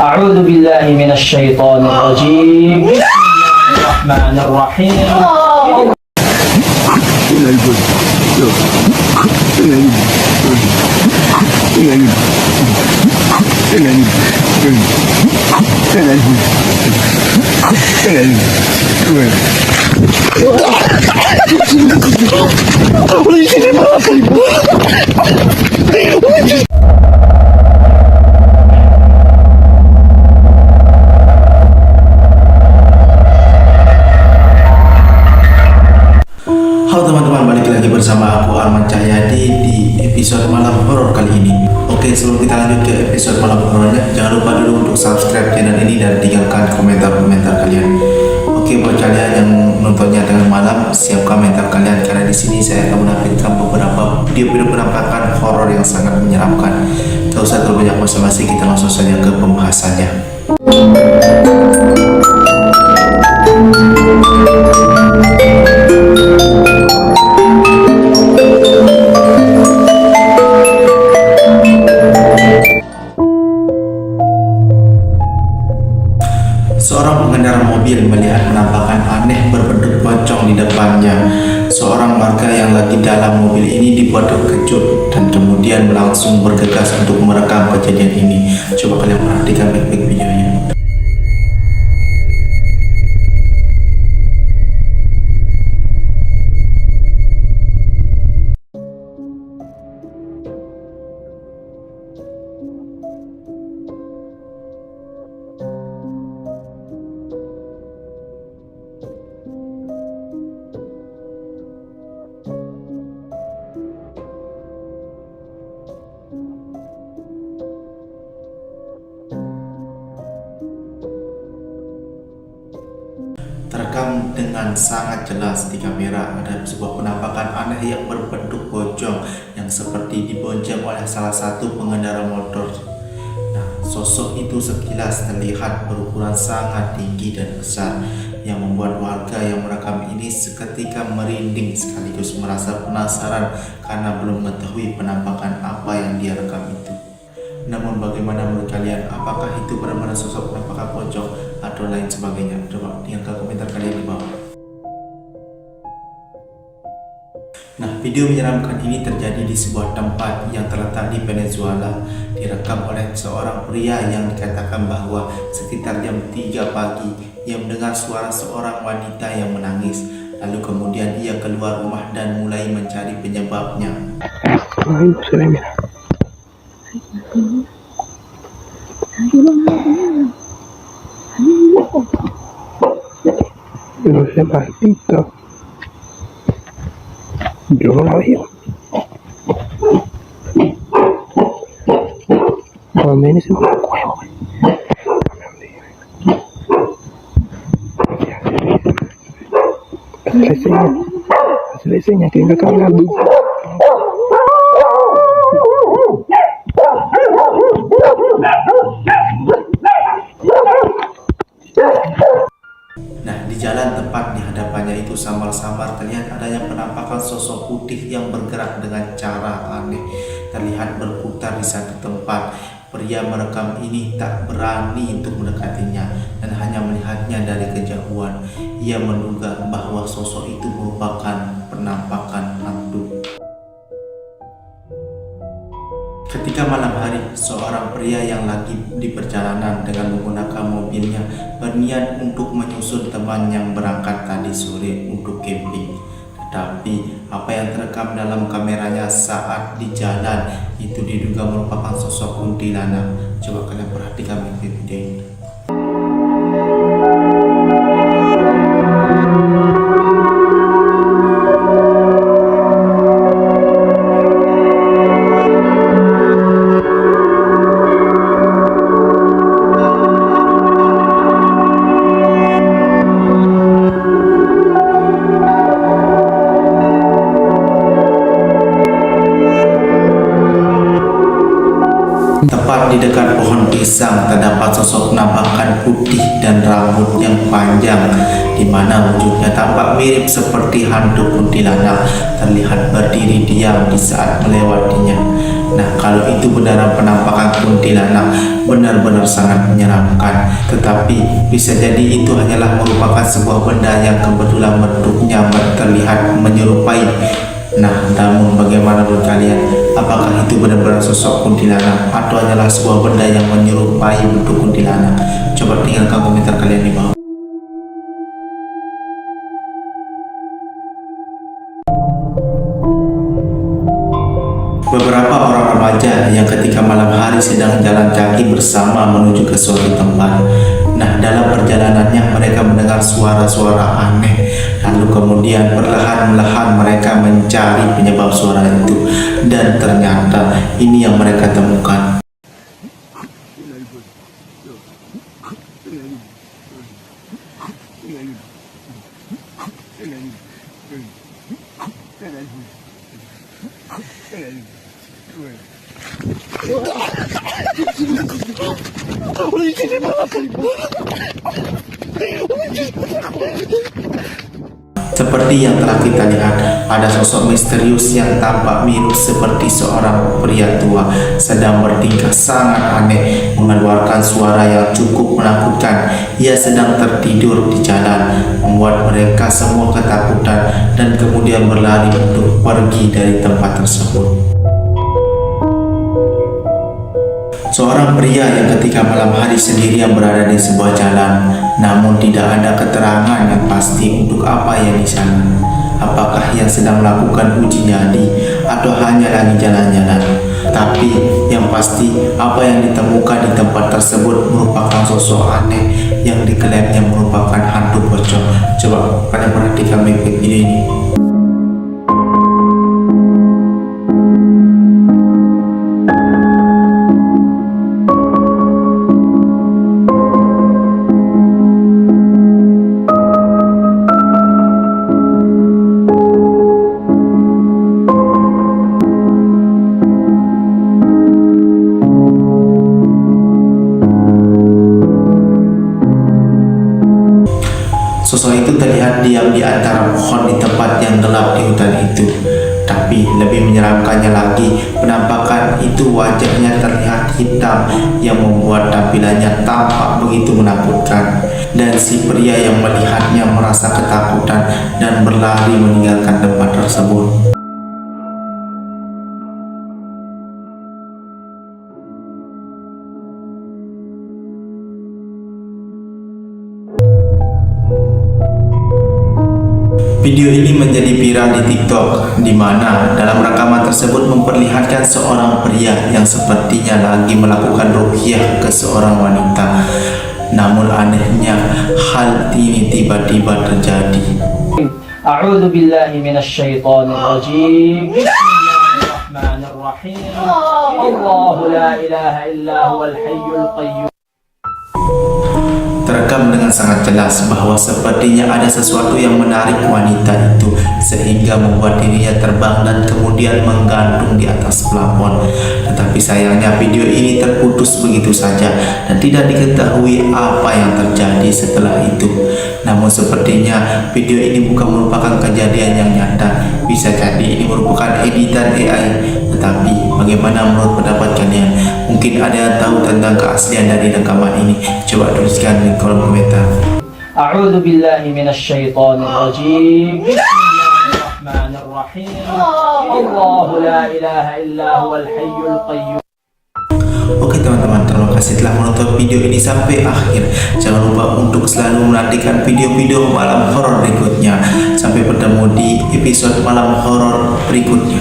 أعوذ بالله من الشيطان الرجيم. بسم الله الرحمن الرحيم. Halo teman-teman, balik lagi bersama aku Arman Cahyadi di episode malam horor kali ini. Oke, sebelum kita lanjut ke episode malam horornya, jangan lupa dulu untuk subscribe channel ini dan tinggalkan komentar-komentar kalian. Oke, buat kalian yang nontonnya dengan malam, siap komentar kalian karena di sini saya akan menampilkan beberapa video-video penampakan horor yang sangat menyeramkan. Tak usah terlalu banyak basa-basi, kita langsung saja ke pembahasannya. Seorang pengendara mobil melihat penampakan aneh berbentuk pocong di depannya. Seorang warga yang lagi dalam mobil ini dibuat terkejut dan kemudian langsung bergegas untuk merekam kejadian ini. Coba kalian perhatikan baik-baik videonya. Terekam dengan sangat jelas di kamera ada sebuah penampakan aneh yang berbentuk pocong yang seperti dibonceng oleh salah satu pengendara motor. Nah, sosok itu sekilas terlihat berukuran sangat tinggi dan besar yang membuat warga yang merekam ini seketika merinding sekaligus merasa penasaran karena belum mengetahui penampakan apa yang dia rekam itu. Namun bagaimana menurut kalian? Apakah itu benar-benar sosok penampakan pocong atau lain sebagainya? Coba tinggalkan komentar kalian di bawah. Nah, video menyeramkan ini terjadi di sebuah tempat yang terletak di Venezuela. Direkam oleh seorang pria yang dikatakan bahwa sekitar jam 3 pagi ia mendengar suara seorang wanita yang menangis. Lalu kemudian ia keluar rumah dan mulai mencari penyebabnya. No sé, maldito. Yo no la veo. Cuando viene se me da huevo. Hazle seña que venga caminando. Nah, di jalan tepat di hadapannya itu samar-samar terlihat adanya penampakan sosok putih yang bergerak dengan cara aneh, terlihat berputar di satu tempat. Pria merekam ini tak berani untuk mendekatinya dan hanya melihatnya dari kejauhan. Ia menduga bahwa sosok itu merupakan penampakan hantu. Ketika malam hari, seorang pria yang lagi di perjalanan dengan menggunakan mobilnya berniat untuk menyusul teman yang berangkat tadi sore untuk camping. Tetapi apa yang terekam dalam kameranya saat di jalan itu diduga merupakan sosok kuntilanak. Coba kalian perhatikan video ini. Tepat di dekat pohon berisang terdapat sosok penampakan putih dan rambut yang panjang, di mana wujudnya tampak mirip seperti hantu kuntilanak, terlihat berdiri diam di saat melewatinya. Nah, kalau itu benar penampakan kuntilanak, benar-benar sangat menyeramkan. Tetapi bisa jadi itu hanyalah merupakan sebuah benda yang kebetulan bentuknya terlihat menyerupai. Nah, namun bagaimana menurut kalian? Apakah itu benar-benar sosok kuntilanak atau hanyalah sebuah benda yang menyerupai bentuk kuntilanak? Coba tinggalkan komentar kalian di bawah. Beberapa orang remaja yang ketika malam hari sedang jalan kaki bersama menuju ke suatu tempat. Nah, dalam perjalanannya mereka mendengar suara-suara aneh. Lalu kemudian perlahan-lahan mereka mencari penyebab suara itu. Dan ternyata ini yang mereka temukan. Seperti yang telah kita lihat, ada sosok misterius yang tampak mirip seperti seorang pria tua, sedang bertingkah sangat aneh, mengeluarkan suara yang cukup menakutkan. Ia sedang tertidur di jalan, membuat mereka semua ketakutan dan kemudian berlari untuk pergi dari tempat tersebut. Seorang pria yang ketika malam hari sendirian berada di sebuah jalan, namun tidak ada keterangan yang pasti untuk apa yang di sana. Apakah yang sedang melakukan uji nyali atau hanya lagi jalan-jalan? Tapi yang pasti apa yang ditemukan di tempat tersebut merupakan sosok aneh yang diklaimnya merupakan hantu pocong. Coba kalian perhatikan baik-baik video ini. Sosok itu terlihat diam di antara pohon di tempat yang gelap di hutan itu. Tapi lebih menyeramkannya lagi, penampakan itu wajahnya terlihat hitam yang membuat tampilannya tampak begitu menakutkan. Dan si pria yang melihatnya merasa ketakutan dan berlari meninggalkan tempat tersebut. Video ini menjadi viral di TikTok, di mana dalam rekaman tersebut memperlihatkan seorang pria yang sepertinya lagi melakukan ruqyah ke seorang wanita. Namun anehnya, hal ini tiba-tiba terjadi. A'udzu billahi minasyaitonir rajim. Bismillahirrahmanirrahim. Allahu la ilaha illa huwal hayyul qayyum. Terekam dengan sangat jelas bahwa sepertinya ada sesuatu yang menarik wanita itu sehingga membuat dirinya terbang dan kemudian menggantung di atas plafon. Tetapi sayangnya video ini terputus begitu saja dan tidak diketahui apa yang terjadi setelah itu. Namun sepertinya video ini bukan merupakan kejadian yang nyata. Bisa jadi ini merupakan editan AI. Tetapi bagaimana menurut pendapat kalian? Mungkin ada yang tahu tentang keaslian dari rekaman ini. Coba tuliskan di kolom komentar. A'udzu billahi minasyaitonir rajim. Bismillahirrahmanirrahim. Allahu la ilaha illa huwal hayyul qayyum. Oke teman-teman, terima kasih telah menonton video ini sampai akhir. Jangan lupa untuk selalu menantikan video-video malam horor berikutnya. Sampai bertemu di episode malam horor berikutnya.